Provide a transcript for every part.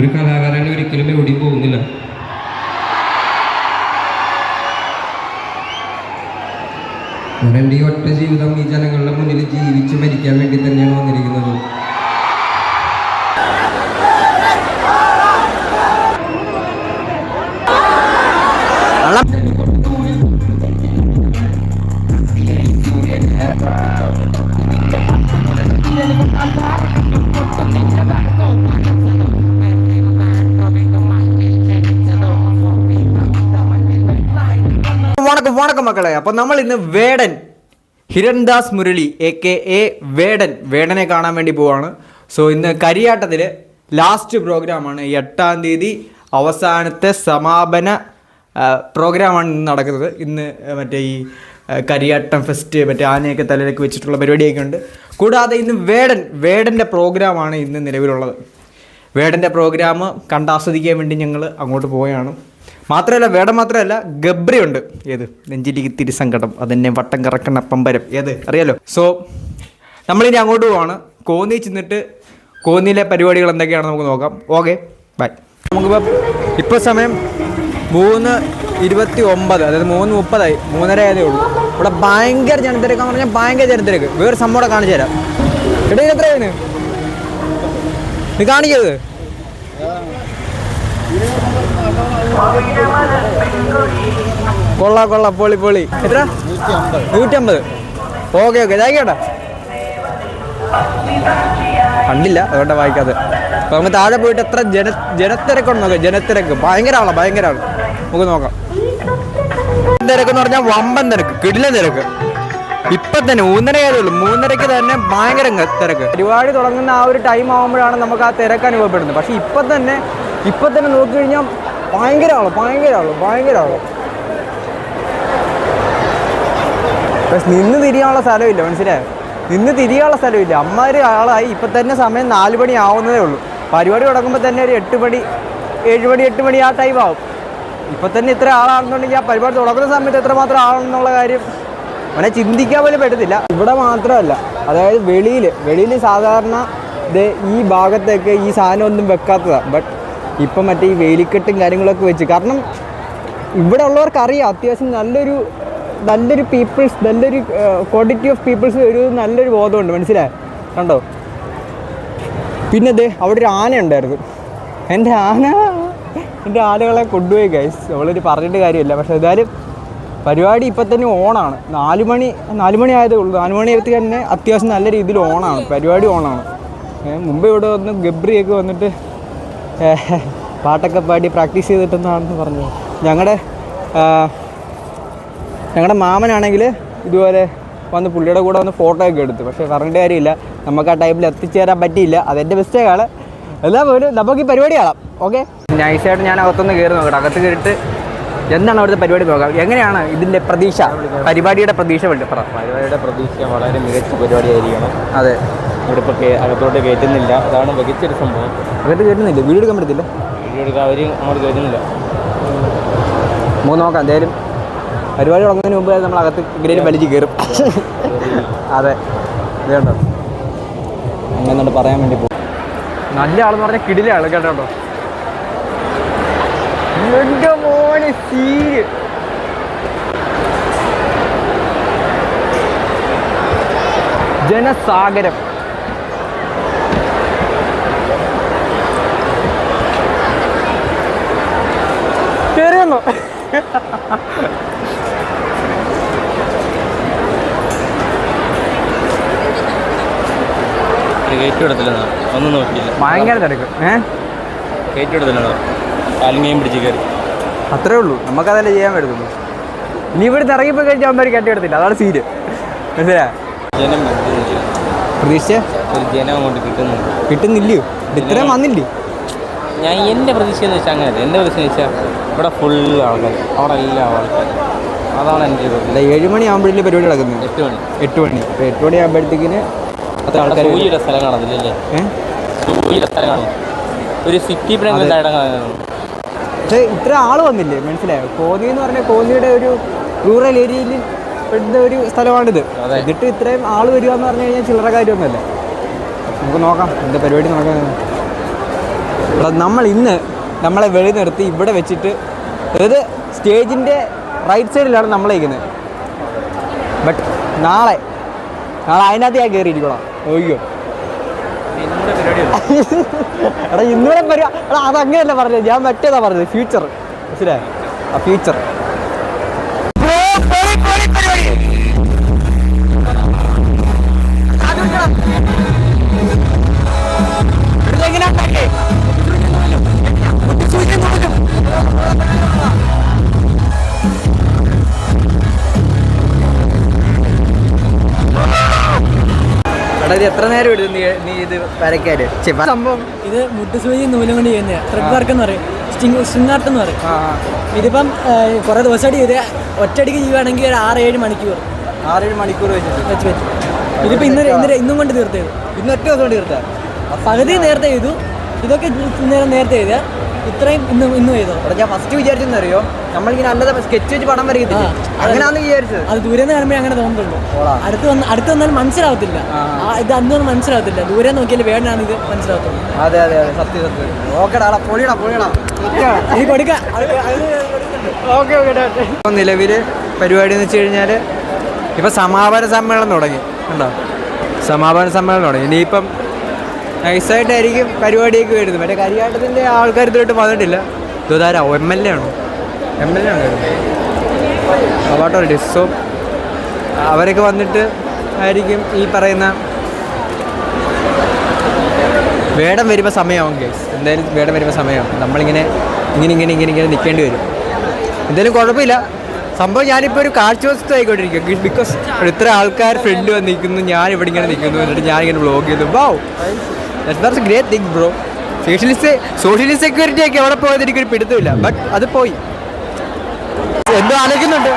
ഒരു കലാകാരൻ ഒരിക്കലും എവിടെയും പോകുന്നില്ല. ഞാൻ എൻ്റെ ഈ ഒറ്റ ജീവിതം ഈ ജനങ്ങളുടെ മുന്നിൽ ജീവിച്ച് മരിക്കാൻ വേണ്ടി തന്നെയാണ് വന്നിരിക്കുന്നത്. വണക്കം മക്കളെ. അപ്പം നമ്മൾ ഇന്ന് വേടൻ ഹിരൺദാസ് മുരളി AKA വേടനെ കാണാൻ വേണ്ടി പോവാണ്. സോ ഇന്ന് കരിയാട്ടത്തിൽ ലാസ്റ്റ് പ്രോഗ്രാമാണ്. 8-ാം തീയതി അവസാനത്തെ സമാപന പ്രോഗ്രാമാണ് ഇന്ന് നടക്കുന്നത്. ഇന്ന് മറ്റേ ഈ കരിയാട്ടം ഫെസ്റ്റ് മറ്റേ ആനയൊക്കെ തലയിലേക്ക് വെച്ചിട്ടുള്ള പരിപാടിയൊക്കെ ഉണ്ട്. കൂടാതെ ഇന്ന് വേടൻ്റെ പ്രോഗ്രാമാണ് ഇന്ന് നിലവിലുള്ളത്. വേടൻ്റെ പ്രോഗ്രാം കണ്ടാസ്വദിക്കാൻ വേണ്ടി ഞങ്ങൾ അങ്ങോട്ട് പോവുകയാണ്. മാത്രമല്ല വേടൻ മാത്രമല്ല, ഗബ്രിയുണ്ട്. ഏത് നെഞ്ചിലേക്ക് തിരിസങ്കടം അതെന്നെ വട്ടം കറക്കണ പമ്പരം, ഏത് അറിയാലോ. സോ നമ്മളിനി അങ്ങോട്ട് പോവാണ്. കോന്നി ചെന്നിട്ട് കോന്നിയിലെ പരിപാടികൾ എന്തൊക്കെയാണെന്ന് നമുക്ക് നോക്കാം. Okay, bye. ഇപ്പോൾ സമയം 3:29, അതായത് 3:30, 3:30 ആയതേ ഉള്ളൂ. ഇവിടെ ഭയങ്കര ജനത്തിരക്കാന്ന് പറഞ്ഞാൽ ഭയങ്കര ജനത്തിരക്ക്. വേറെ സംഭവം കാണിച്ചു തരാം. ഇടയിൽ എത്രയാണ് നീ കാണിക്കത്? കൊള്ളാം, പൊളി. എത്ര? 150. ഓക്കെ ഇതായിക്കോട്ടെ. കണ്ടില്ല അതുകൊണ്ടാണ് വായിക്കാതെ. അപ്പോൾ നമുക്ക് താഴെ പോയിട്ട് എത്ര ജനത്തിരക്കുണ്ട് നോക്കാം. ജനത്തിരക്ക് ഭയങ്കര ആളാണ്. നമുക്ക് നോക്കാം. തിരക്കെന്ന് പറഞ്ഞാൽ വമ്പൻ തിരക്ക്, കിടിലൻ തിരക്ക്. ഇപ്പം തന്നെ 3:30 ആയതുള്ളൂ. 3:30 തന്നെ ഭയങ്കര തിരക്ക്. പരിപാടി തുടങ്ങുന്ന ആ ഒരു ടൈം ആകുമ്പോഴാണ് നമുക്ക് ആ തിരക്ക് അനുഭവപ്പെടുന്നത്. പക്ഷേ ഇപ്പം തന്നെ നോക്കിക്കഴിഞ്ഞാൽ ഭയങ്കര ആള്. പക്ഷെ നിന്ന് തിരിയാനുള്ള സ്ഥലമില്ല, മനസ്സിലായോ? അമ്മാര് ആളായി. ഇപ്പം തന്നെ സമയം 4 മണി ആവുന്നതേ ഉള്ളൂ. പരിപാടി തുടങ്ങുമ്പോൾ തന്നെ ഒരു 8 മണി 7 മണി ആ ടൈം ആവും. ഇപ്പം തന്നെ ഇത്ര ആളാണെന്നുണ്ടെങ്കിൽ ആ പരിപാടി തുടങ്ങുന്ന സമയത്ത് എത്രമാത്രം ആളെന്നുള്ള കാര്യം അവനെ ചിന്തിക്കാൻ പോലും പറ്റത്തില്ല. ഇവിടെ മാത്രമല്ല, അതായത് വെളിയിൽ സാധാരണ ഈ ഭാഗത്തൊക്കെ ഈ സാധനം ഒന്നും വെക്കാത്തതാണ്. ബട്ട് ഇപ്പം മറ്റേ ഈ വേലിക്കെട്ടും കാര്യങ്ങളൊക്കെ വെച്ച്, കാരണം ഇവിടെ ഉള്ളവർക്ക് അറിയാം അത്യാവശ്യം നല്ലൊരു പീപ്പിൾസ്, നല്ലൊരു ക്വാണ്ടിറ്റി ഓഫ് പീപ്പിൾസ് ഒരു നല്ലൊരു ബോധമുണ്ട്, മനസ്സിലായോ? കണ്ടോ? പിന്നെ അവിടെ ഒരു ആന ഉണ്ടായിരുന്നു. എൻ്റെ ആനകളെ കൊണ്ടുപോയി ഗൈസ്. അവളൊരു പറഞ്ഞിട്ട് കാര്യമില്ല. പക്ഷേ എന്തായാലും പരിപാടി ഇപ്പം തന്നെ ഓണാണ്. 4 മണി ആയതേ ഉള്ളൂ. 4 മണിയടുത്ത് തന്നെ അത്യാവശ്യം നല്ല രീതിയിൽ ഓണാണ്, പരിപാടി ഓണാണ്. മുമ്പ് ഇവിടെ വന്ന് ഗബ്രിയൊക്കെ വന്നിട്ട് പാട്ടൊക്കെ പാടി പ്രാക്ടീസ് ചെയ്തിട്ടെന്നാണെന്ന് പറഞ്ഞു. ഞങ്ങളുടെ മാമനാണെങ്കിൽ ഇതുപോലെ വന്ന് പുള്ളിയുടെ കൂടെ വന്ന് ഫോട്ടോ ഒക്കെ എടുത്തു. പക്ഷേ പറഞ്ഞിട്ട് കാര്യമില്ല, നമുക്ക് ആ ടൈമിൽ എത്തിച്ചേരാൻ പറ്റിയില്ല. അതെൻ്റെ മിസ്റ്റേക്കാണ്. എല്ലാം പോലും നമുക്ക് ഈ പരിപാടി കാണാം. ഓക്കെ, നൈസായിട്ട് ഞാൻ അകത്തൊന്ന് കയറി നോക്കട്ടെ. അകത്ത് കയറിയിട്ട് എന്താണ് അവിടുത്തെ പരിപാടി നോക്കാം. എങ്ങനെയാണ് ഇതിൻ്റെ പ്രതീക്ഷ, പരിപാടിയുടെ പ്രതീക്ഷ വളരെ മികച്ച പരിപാടിയായിരിക്കണം. അതെ, ഇവിടെ ഇപ്പോൾ അകത്തോട്ട് കയറ്റുന്നില്ല. അതാണ് മികച്ചൊരു സംഭവം. അകത്ത് കയറ്റുന്നില്ല, വീഡിയോ എടുക്കാൻ പറ്റത്തില്ല. അവർ അങ്ങോട്ട് കയറ്റുന്നില്ല. നോക്കാം. എന്തായാലും പരിപാടി തുടങ്ങുന്നതിന് മുമ്പ് നമ്മൾ അകത്ത് ഇങ്ങനെ വലിച്ച് കയറും. അതെ, ഇതുണ്ടോ അങ്ങനെ പറയാൻ വേണ്ടി പോകും. നല്ല ആളെന്ന് പറഞ്ഞാൽ കിടില ആൾ, കേട്ടോ. എൻ്റെ മോനെ സീര് ജനസാഗരം. കയറിയെന്നോ? ഒന്നും നോക്കിയില്ല, ഭയങ്കര തിരക്ക്. കാലിങ്ങയും പിടിച്ച് കയറി. അത്രേ ഉള്ളൂ, നമുക്കതല്ലേ ചെയ്യാൻ പറ്റത്തുള്ളൂ. ഇനി ഇവിടുന്ന് ഇറങ്ങിപ്പോയി കഴിച്ചാൽ അവന്മാർ കയറ്റിയെടുത്തില്ല. അതാണ് സീര്, മനസ്സിലാ? ജനം പ്രതീക്ഷ ഒരു ജനം അങ്ങോട്ട് കിട്ടുന്നില്ലയോ? ഇത്രയും വന്നില്ലേ? എൻ്റെ പ്രതീക്ഷ എന്ന് വെച്ചാൽ അങ്ങനെയല്ല. എൻ്റെ പ്രതീക്ഷ എന്ന് വെച്ചാൽ ഇവിടെ ഫുൾ ആൾക്കാർ, അവിടെ എല്ലാ ആൾക്കാരും. അതാണ് എൻ്റെ അല്ല, 7 മണി ആകുമ്പോഴല്ലേ പരിപാടി നടക്കുന്നത്? 8 മണി. അപ്പോൾ 8 മണി ആകുമ്പോഴത്തേക്കിന് അത്ര ആൾക്കാർ. സൂര്യയുടെ സ്ഥലം കാണത്തില്ലല്ലേ? സൂര്യയുടെ സ്ഥലം കാണും, ഒരു സിറ്റി പക്ഷേ ഇത്ര ആൾ വന്നില്ലേ, മനസ്സിലായോ? കോന്നി എന്ന് പറഞ്ഞാൽ കോന്നിയുടെ ഒരു റൂറൽ ഏരിയയിൽ പെടുന്ന ഒരു സ്ഥലമാണിത്. എന്നിട്ട് ഇത്രയും ആൾ വരിക എന്ന് പറഞ്ഞു കഴിഞ്ഞാൽ ചില്ലറ കാര്യമൊന്നുമല്ല. നമുക്ക് നോക്കാം, എന്താ പരിപാടി നോക്കാം. നമ്മൾ ഇന്ന് നമ്മളെ വെളി നിർത്തി ഇവിടെ വെച്ചിട്ട്, അതായത് സ്റ്റേജിൻ്റെ റൈറ്റ് സൈഡിലാണ് നമ്മളിരിക്കുന്നത്. ബട്ട് നാളെ അതിനകത്ത് ഞാൻ കയറിയിരിക്കണം. ഒയ്യോ എടാ ഇന്നൂടെ പരിപാടി. എടാ അതങ്ങനെയല്ല പറഞ്ഞത്, ഞാൻ മറ്റേതാ പറഞ്ഞത്, ഫ്യൂച്ചർ. മനസ്സിലായോ? ആ ഫ്യൂച്ചർ എടാ ഇത് എത്ര നേരം എടുത്തു നീ ഇത് വരയ്ക്കാര്? സംഭവം ഇത് മുട്ടുസൂചി നൂലും കൊണ്ട് ചെയ്യുന്നത് ത്രെഡ് വർക്ക് എന്ന് പറയും, സ്റ്റിങ് ആർട്ട് എന്ന് പറയും. ഇതിപ്പം കുറേ ദിവസമായിട്ട് ചെയ്ത് ഒറ്റയടിക്ക് ചെയ്യുകയാണെങ്കിൽ ഒരു 6-7 മണിക്കൂർ വെച്ച് ഇതിപ്പോൾ ഇന്നും കൊണ്ട് തീർത്തത്. ഇന്ന് ഒറ്റ ദിവസം കൊണ്ട് തീർത്താ? പകുതി നേരത്തെ ചെയ്തു, ഇതൊക്കെ നേരത്തെ ചെയ്ത, ഇത്രയും ഇന്ന് ചെയ്തോ. അവിടെ ഞാൻ ഫസ്റ്റ് വിചാരിച്ചെന്നറിയോ, നമ്മളിങ്ങനെ അല്ലാതെ സ്കെച്ച് വെച്ച് പടം വരയ്ക്കത്തില്ല, അങ്ങനെയാന്ന് വിചാരിച്ചത്. അത് ദൂരെ നിന്ന് കാണുമ്പോൾ അങ്ങനെ തോന്നുന്നുള്ളൂ. അടുത്ത് വന്നാലും മനസ്സിലാവത്തില്ല, ഇത് അന്നൊന്നും മനസ്സിലാവത്തില്ല. ദൂരെ നോക്കിയാൽ വേണ്ടാണ് ഇത് മനസ്സിലാവത്തുള്ളൂ. അതെ സത്യം. ഓക്കെടാ പൊളിയടാ ഈ കൊടുക്കാം. നിലവിൽ പരിപാടി എന്ന് വെച്ച് കഴിഞ്ഞാൽ ഇപ്പം സമാപന സമ്മേളനം തുടങ്ങി. ഉണ്ടോ? സമാപന സമ്മേളനം തുടങ്ങി. ഇനിയിപ്പം നൈസായിട്ടായിരിക്കും പരിപാടിയൊക്കെ വരുന്നത്. മറ്റേ കരിയാട്ടത്തിൻ്റെ ആൾക്കാർ ഇതുമായിട്ട് വന്നിട്ടില്ല. ഇതാരാ? MLA ആണോ വരുന്നത്? What or dis. സോ അവരൊക്കെ വന്നിട്ട് ആയിരിക്കും ഈ പറയുന്ന വേടം വരുമ്പോൾ സമയമാവും ഗൈസ്. എന്തായാലും വേടം വരുമ്പോൾ സമയമാവും. നമ്മളിങ്ങനെ ഇങ്ങനെ നിൽക്കേണ്ടി വരും. എന്തായാലും കുഴപ്പമില്ല. സംഭവം ഞാനിപ്പോൾ ഒരു കാഴ്ചവസ്തുവായിക്കൊണ്ടിരിക്കുക. ബിക്കോസ് ഇത്ര ആൾക്കാർ ഫ്രണ്ട് വന്ന് നിൽക്കുന്നു, ഞാൻ ഇവിടെ ഇങ്ങനെ നിൽക്കുന്നു, എന്നിട്ട് ഞാനിങ്ങനെ വ്ളോഗ് ചെയ്തു. Wow, that's a great thing bro. Social security ഒക്കെ എവിടെ പോയത് എനിക്കൊരു പിടുത്തമില്ല. ബട്ട് അത് പോയി. എന്തോ ആലോചിക്കുന്നുണ്ട്,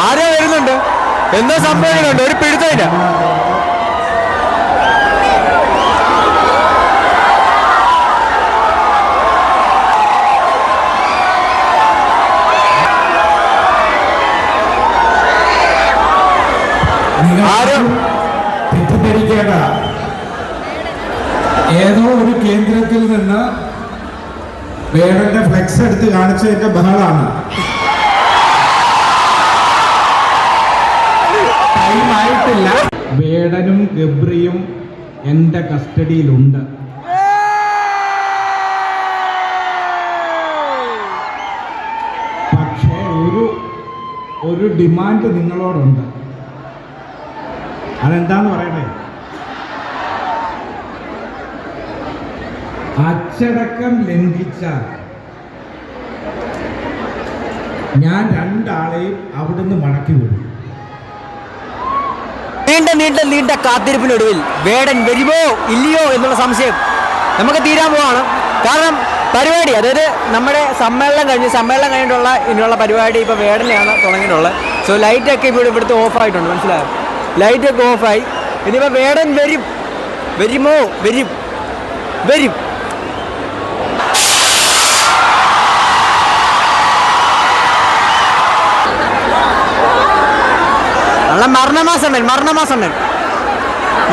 ആരോ വരുന്നുണ്ട്, എന്തോ സംഭവങ്ങളുണ്ട്, ഒരു പിടുത്തമില്ല. തെറ്റിദ്ധരിക്കേണ്ട, ഏതോ ഒരു കേന്ദ്രത്തിൽ നിന്ന് വേടന്റെ ഫ്ലെക്സ് എടുത്ത് കാണിച്ചതിന്റെ ബഹളാണ്. ടൈമായിട്ടില്ല. വേടനും ഗബ്രിയും എൻ്റെ കസ്റ്റഡിയിലുണ്ട്. പക്ഷേ ഒരു ഡിമാൻഡ് നിങ്ങളോടുണ്ട്. അതെന്താന്ന് പറയണേ? അച്ചടക്കം ലംഘിച്ചാൽ ഞാൻ 2 ആളെയും അവിടുന്ന് മടക്കി വിടും. നീണ്ട കാത്തിരിപ്പിനൊടുവിൽ വേടൻ വരുമോ ഇല്ലയോ എന്നുള്ള സംശയം നമുക്ക് തീരാൻ പോവാണ്. കാരണം പരിപാടി, അതായത് നമ്മുടെ സമ്മേളനം കഴിഞ്ഞിട്ടുള്ള ഇനിയുള്ള പരിപാടി ഇപ്പോൾ വേടനെയാണ് തുടങ്ങിയിട്ടുള്ളത്. സോ ലൈറ്റൊക്കെ ഇവിടുത്തെ ഓഫായിട്ടുണ്ട്. മനസ്സിലായോ? ലൈറ്റൊക്കെ ഓഫായി. ഇനിയിപ്പോൾ വേടൻ വരുമോ? വരും.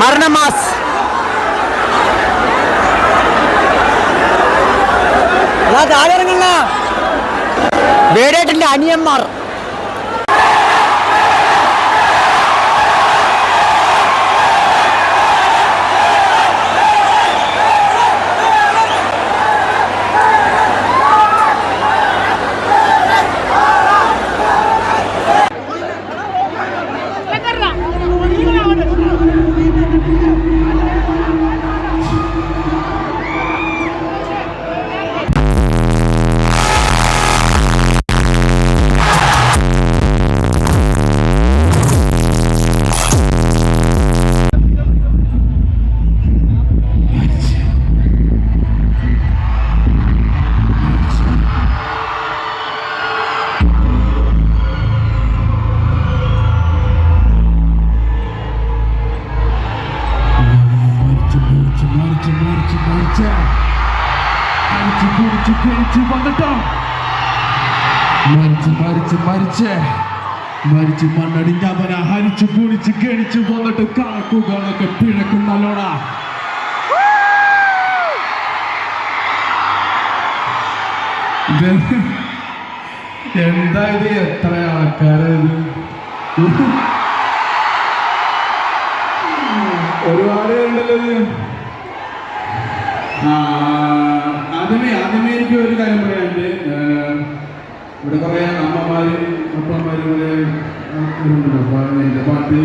മരണമാസ് താഴെറങ്ങുന്ന വേടേട്ടൻ്റെ അനിയന്മാർ. മരിച്ച് മണ്ണടിഞ്ഞവന ഹരിച്ചു കുടിച്ച് കെണിച്ചു വന്നിട്ട് കണക്കുകളൊക്കെ പിഴക്കും നല്ലോണ. എന്താ ഇത്? എത്ര ആൾക്കാരത്? ഒരുപാട് ഉണ്ടല്ലോ ഇത്. ആദ്യമേ എനിക്ക് ഒരു കാര്യം പറയാനുണ്ട്. ഇവിടെ കുറെ അമ്മമാരും അപ്പന്മാരും കുറെ ഉണ്ടല്ലോ. അപ്പൊ എൻ്റെ പാട്ട്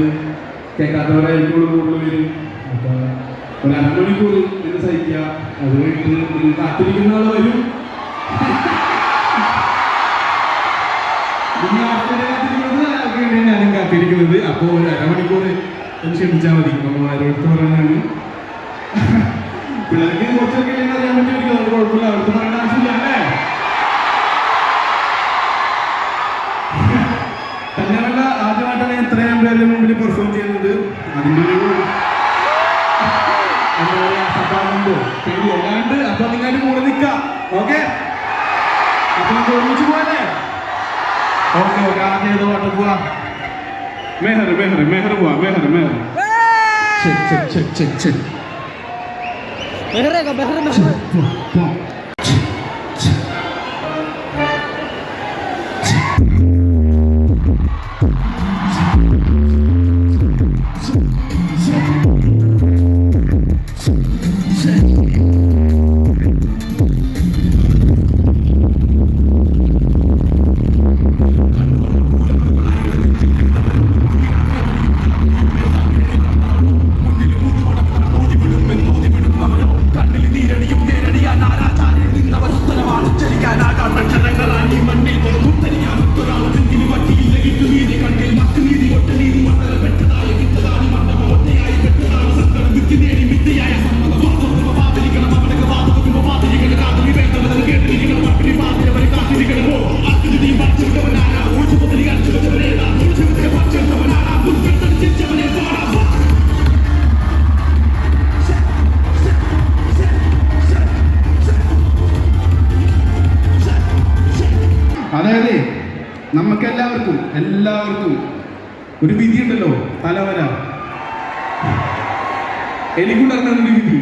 കേൾക്കാത്തവരായിരിക്കും കൂടുതൽ വരും. അപ്പൊ ഒരു അരമണിക്കൂർ എന്ന് സഹിക്കുക. അത് കഴിഞ്ഞിട്ട് കാത്തിരിക്കുന്ന ആൾ വരും. ഞാനും കാത്തിരിക്കുന്നത്. അപ്പോൾ ഒരു അരമണിക്കൂർ എന്ന് ക്ഷമിച്ചാൽ മതി. അമ്മമാരോട് പറയാനാണ്. പിള്ളേർക്ക് കുറച്ചൊക്കെ അറിയാൻ പറ്റുമായിരിക്കും. അത് കുഴപ്പമില്ല. അവർക്ക് പറയേണ്ട ആവശ്യമില്ല അല്ലേ? തന്നെയല്ല, ആദ്യമായിട്ടാണ് ഇത്രയും പേരുടെ മുമ്പിൽ പെർഫോം ചെയ്യുന്നത്. അതിൻ്റെ ഒരു സഭാമുണ്ടോ പേടി അല്ലാണ്ട്. അപ്പൊ നിങ്ങൾ കൂടെ നിൽക്കാം. ഓക്കെ, അപ്പൊ നമുക്ക് ഒരുമിച്ച് പോവാല്ലേ? Okay okay. ആദ്യം ഏതോ പാട്ട് പോവാ. മെഹർ പോവാ. മെഹർ അതായത് നമുക്ക് എല്ലാവർക്കും ഒരു വിധി ഉണ്ടല്ലോ, തലവര. എനിക്കുണ്ടായിരുന്ന ഒരു വിധി,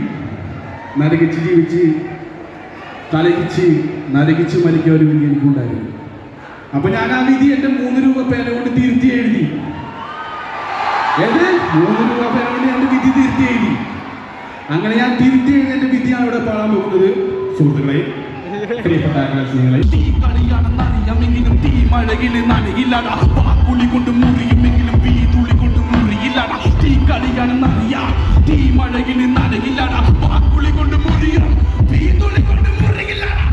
നരകിച്ച് ജീവിച്ച് നരകിച്ച് മരിക്കാൻ ഒരു വിധി എനിക്കുണ്ടായിരുന്നു. അപ്പൊ ഞാൻ ആ വിധി എൻ്റെ 3 രൂപ പേന കൊണ്ട് തിരുത്തി എഴുതി. 3 രൂപ പേന കൊണ്ട് ഞാൻ വിധി തിരുത്തി എഴുതി. അങ്ങനെ ഞാൻ തിരുത്തി എഴുതി എൻ്റെ വിധിയാണ് ഇവിടെ പാടാൻ പോകുന്നത്. സുഹൃത്തുക്കളെ, പ്രിയപ്പെട്ട ആകാശങ്ങളെ, ണെന്നറിയാമെങ്കിലും തീ മഴയില് നനയില്ലടാ. പാക്കുളി കൊണ്ട് മുറിയുമെങ്കിലും തീ തുള്ളി കൊണ്ട് മുറിയില്ലടാ. തീ കളിയാണെന്നറിയാം, തീ മഴയില് നനയില്ലടാ. പാക്കുളി കൊണ്ട് മുറിയും, തീ തുള്ളി കൊണ്ട് മുറിയില്ലടാ.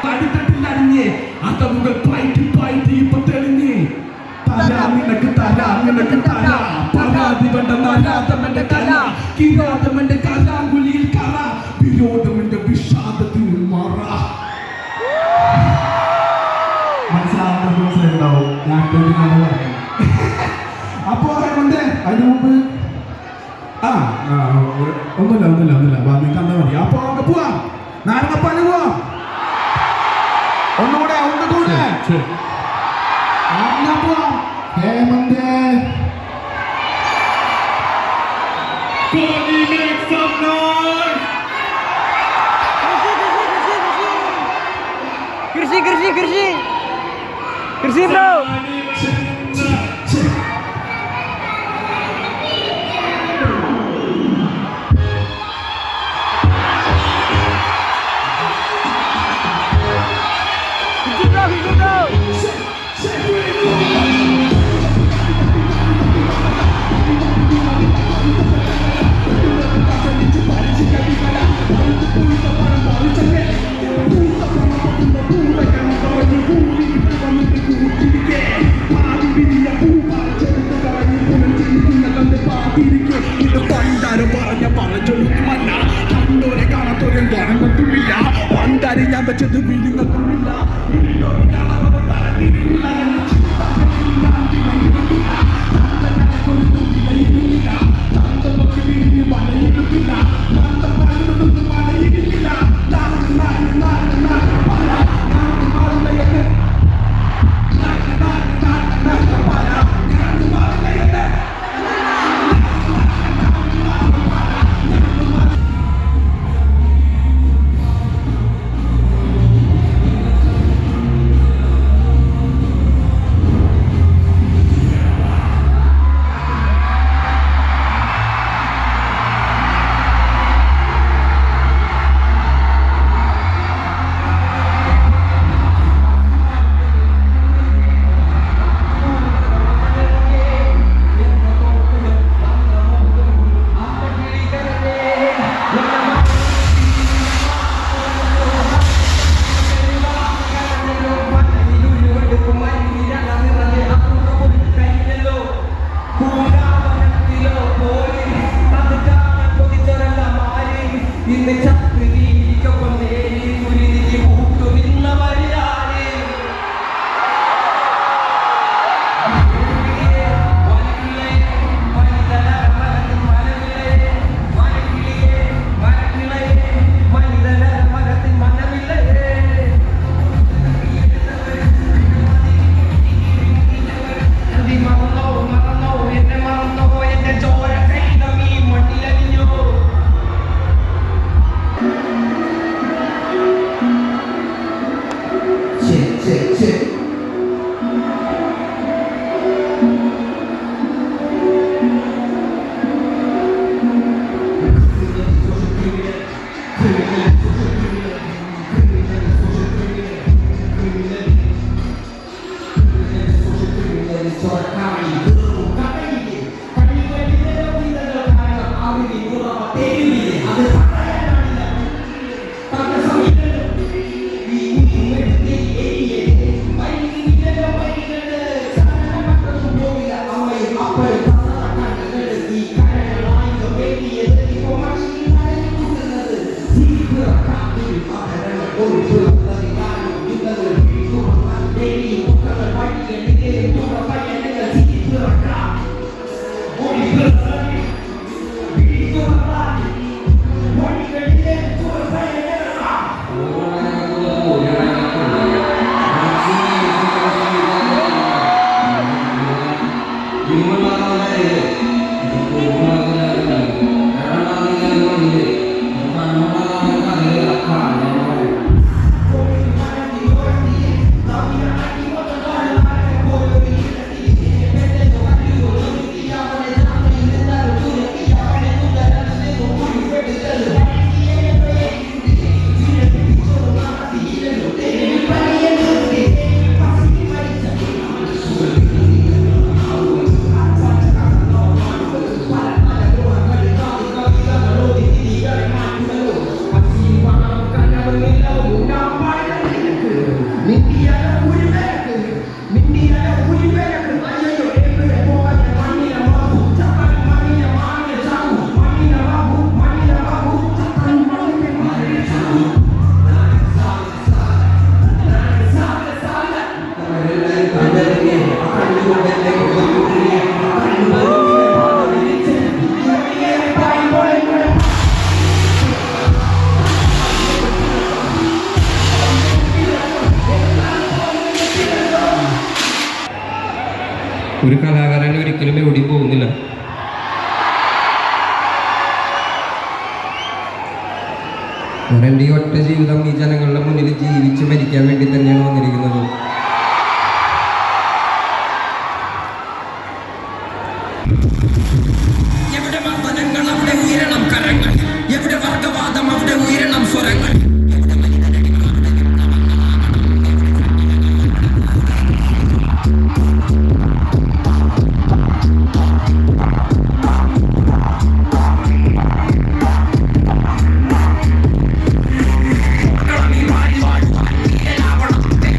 അടിത്തട്ടിലറിഞ്ഞ് അതമുകൾ പായിട്ട് ഇപ്പൊ തെളിഞ്ഞ് നിനക്ക് തല പരാതി വേണ്ട നരാതമന്റെ കല കിരാതമന്റെ കലാങ്കുലിയിൽ കറ വിരോധമന്റെ വിഷാദത്തിന് മറ. മനസ്സിലാവുന്നുണ്ടാവും ഞാൻ പറയാം. അപ്പോ അതിന് മുമ്പ് ഒന്നുമില്ല നീ കണ്ടാ മതി. അപ്പൊ നമുക്ക് പോവാം, നാരങ്ങപ്പാല് പോവാം. ഒന്നുകൂടെ പോവാം. ഹേമന്തേ കൃഷി ബ്രോ. Party നിങ്ങൾക്കുള്ളില്ല ഇതിലൊരു കളവ് തരത്തിലില്ല എന്ന് ചിന്തകളില്ല വിലയിരുന്നില്ല ചന്തമൊക്കെ തിരിഞ്ഞ് വലയിരുന്നില്ല മന്ത്രം വലയിരുന്നില്ല ഒരു കലാകാരൻ ഒരിക്കലും എവിടെയും പോകുന്നില്ല. ഞാൻ എൻ്റെ ഈ ഒറ്റ ജീവിതം ഈ ജനങ്ങളുടെ മുന്നിൽ ജീവിച്ച് മരിക്കാൻ വേണ്ടി തന്നെയാണ് വന്നിരിക്കുന്നത്. എവിടെ മർദ്ദനങ്ങൾ അവിടെ ഉയരണം കരങ്ങൾ, എവിടെ വർഗവാദം അവിടെ ഉയരണം സ്വരങ്ങൾ.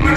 ും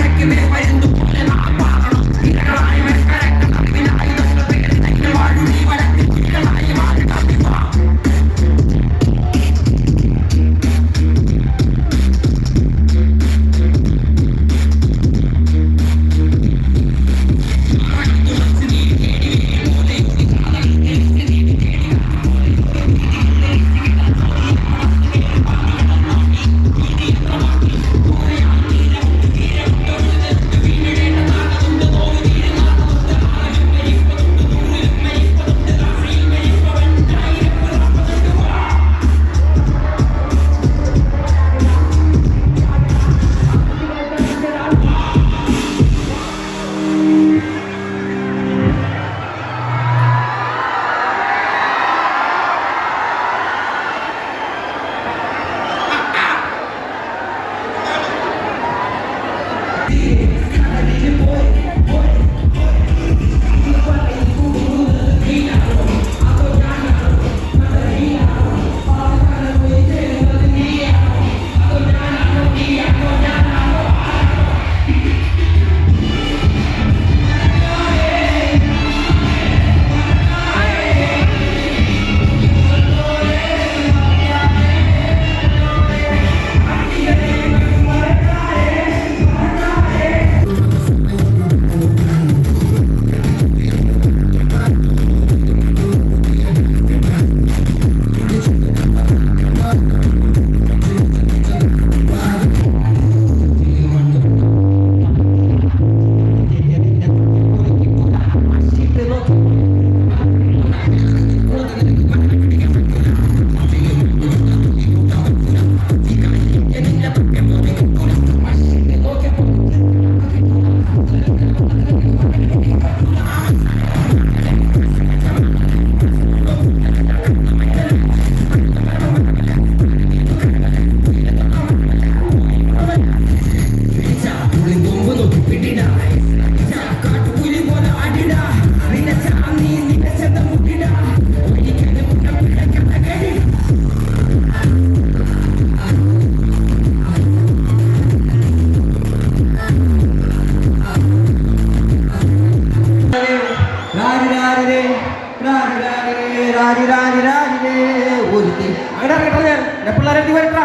പിള്ളേരെ വരട്ടാ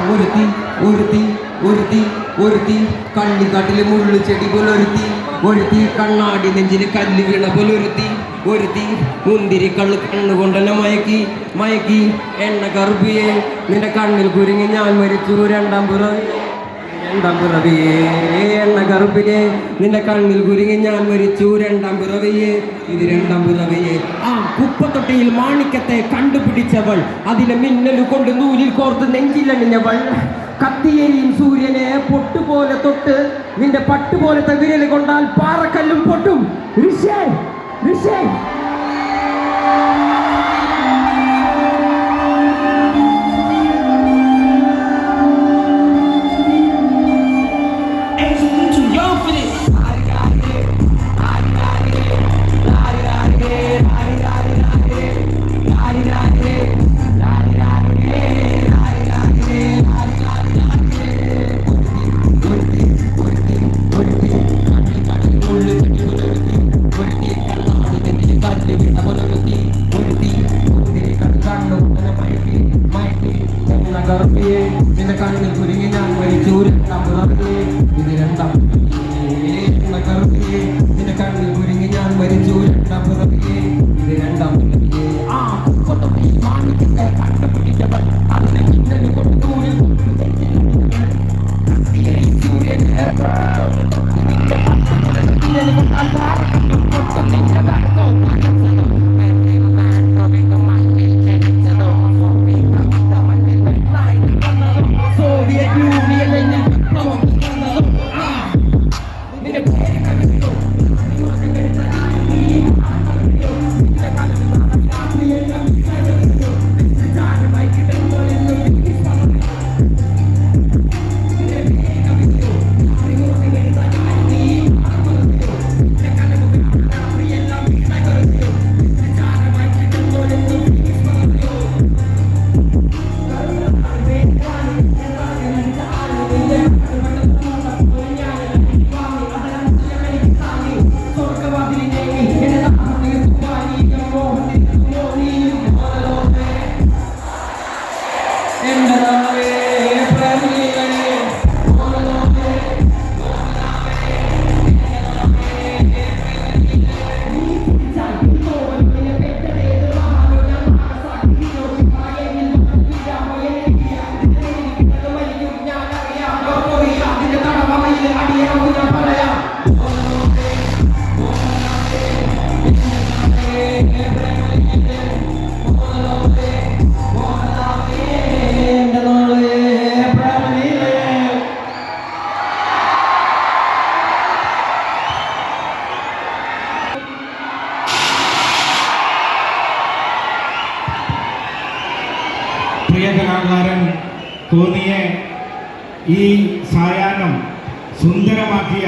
ഒരുത്തി ഒരുത്തി ഒരുത്തി ഒരുത്തി കള്ളിക്കാട്ടിലെ മുള്ളു ചെടി പോലൊരുത്തി ഒരുത്തി കണ്ണാടി നെഞ്ചില് കല്ല് വീണ പോലൊരുത്തി ഒരുത്തി മുന്തിരി കള്ള് കണ്ണുകൊണ്ടെന്നെ മയക്കി മയക്കി എണ്ണ കറുപ്പിയെ നിന്റെ കണ്ണിൽ കുരുങ്ങി ഞാൻ മരിച്ചു രണ്ടാം പിറവിയെ എണ്ണ കറുപ്പിനെ നിന്റെ കണ്ണിൽ കുരുങ്ങി ഞാൻ മരിച്ചു രണ്ടാം പിറവിയെ ഇത് രണ്ടാം പിറവിയെ ആ കുപ്പത്തൊട്ടിയിൽ മാണിക്കത്തെ കണ്ടുപിടിച്ചവൾ അതിലെ മിന്നൽ കൊണ്ട് നൂലിൽ കോർത്ത് നെഞ്ചിലണിഞ്ഞവൾ കത്തിയേരിയും സൂര്യനെ പൊട്ടുപോലെ തൊട്ട് നിന്റെ പട്ടുപോലത്തെ വിരൽ കൊണ്ടാൽ പാറക്കല്ലും പൊട്ടും ഋഷേ ഋഷേ നിന്റെ കണ്ണിൽ കുരുങ്ങി ഞാൻ മരിച്ചു രണ്ടാം പിറവിയെ ഇത് രണ്ടാം കറുപ്പിയെ നിന്റെ കണ്ണിൽ കുരുങ്ങി ഞാൻ മരിച്ചു രണ്ടാം പിറവിയെ ഇത് രണ്ടാം പിറവിയെ ആ കുപ്പത്തൊട്ടി മാണിക്കത്തെ കണ്ടുപിടിച്ചവൾ അതിനെ കിണ്ടൽ കൊണ്ട് പ്രിയ കലാകാരൻ തോന്നിയെ ഈ സായാഹ്നം സുന്ദരമാക്കിയ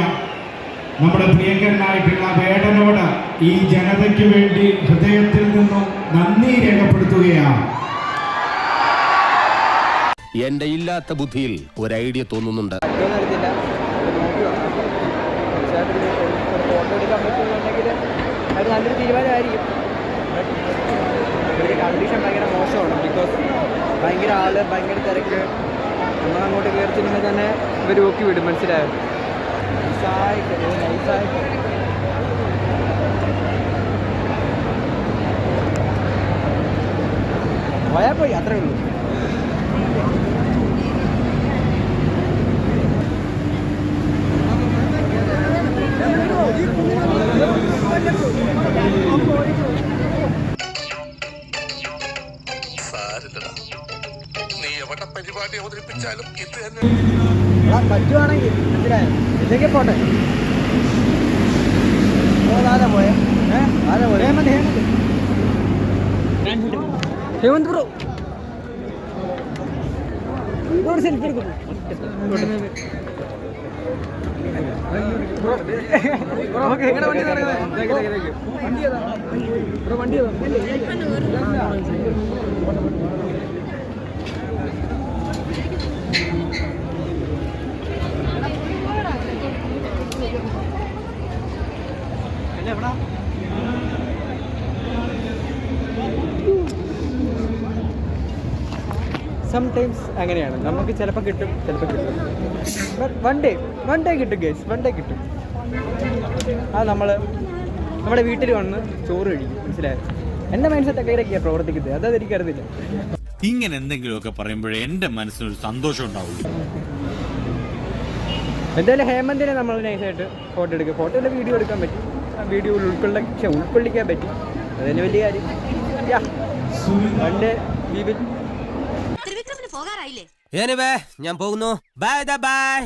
നമ്മുടെ പ്രിയങ്കരനായിട്ടുള്ള വേടനോട് ഈ ജനതയ്ക്ക് വേണ്ടി ഹൃദയത്തിൽ നിന്നും നന്ദി രേഖപ്പെടുത്തുകയാണ്. എന്റെ ഇല്ലാത്ത ബുദ്ധിയിൽ ഒരു ഐഡിയ തോന്നുന്നുണ്ട്. ഫോട്ടോ എടുക്കാൻ പറ്റുന്നുണ്ടെങ്കിൽ അത് നല്ലൊരു തീരുമാനമായിരിക്കും. ഒരു കണ്ടീഷൻ ഭയങ്കര മോശമാണ്. ബിക്കോസ് ഭയങ്കര ആള്, ഭയങ്കര തിരക്ക്. നമ്മളങ്ങോട്ട് കയറി ചെല്ലുമ്പോൾ തന്നെ ഇവർ നോക്കി വിടും. മനസ്സിലായോ? നൈസായിട്ട് പോയാൽ പോയി, അത്രേ ഉള്ളൂ. പറ്റുവാണെങ്കിൽ മനസ്സിലായോ? ഇല്ലെങ്കിൽ പോട്ടെ. പോയെ ഹേമന്ത് ബ്രോ ഒരു സെൽഫി എടുക്കുന്നു. വണ്ടി സംടൈംസ് അങ്ങനെയാണ്. നമുക്ക് ചിലപ്പോൾ കിട്ടും, ചിലപ്പോൾ കിട്ടും. ബട്ട് വൺ ഡേ കിട്ടും ഗൈസ്, വൺ ഡേ കിട്ടും. അത് നമ്മുടെ വീട്ടിൽ വന്ന് ചോറ് കഴിക്കും. മനസ്സിലായോ? എൻ്റെ മൈൻഡ് സെറ്റ് ഒക്കെ ഇതൊക്കെയാണ് പ്രവർത്തിക്കുന്നത്. അതത് എനിക്കറിയില്ല. ഇങ്ങനെ എന്തെങ്കിലുമൊക്കെ പറയുമ്പോഴേ എൻ്റെ മനസ്സിനൊരു സന്തോഷം ഉണ്ടാവുള്ളൂ. എന്തായാലും ഹേമന്തിനെ നമ്മൾ നൈസായിട്ട് ഫോട്ടോ എടുക്കുക. ഫോട്ടോയിൽ വീഡിയോ എടുക്കാൻ പറ്റും. ആ വീഡിയോ ഉൾക്കൊള്ളിക്കാൻ പറ്റും. അതിന് വലിയ കാര്യം. പണ്ട് പോകാറായില്ലേ? ഞാൻ പോകുന്നു. Bye bye.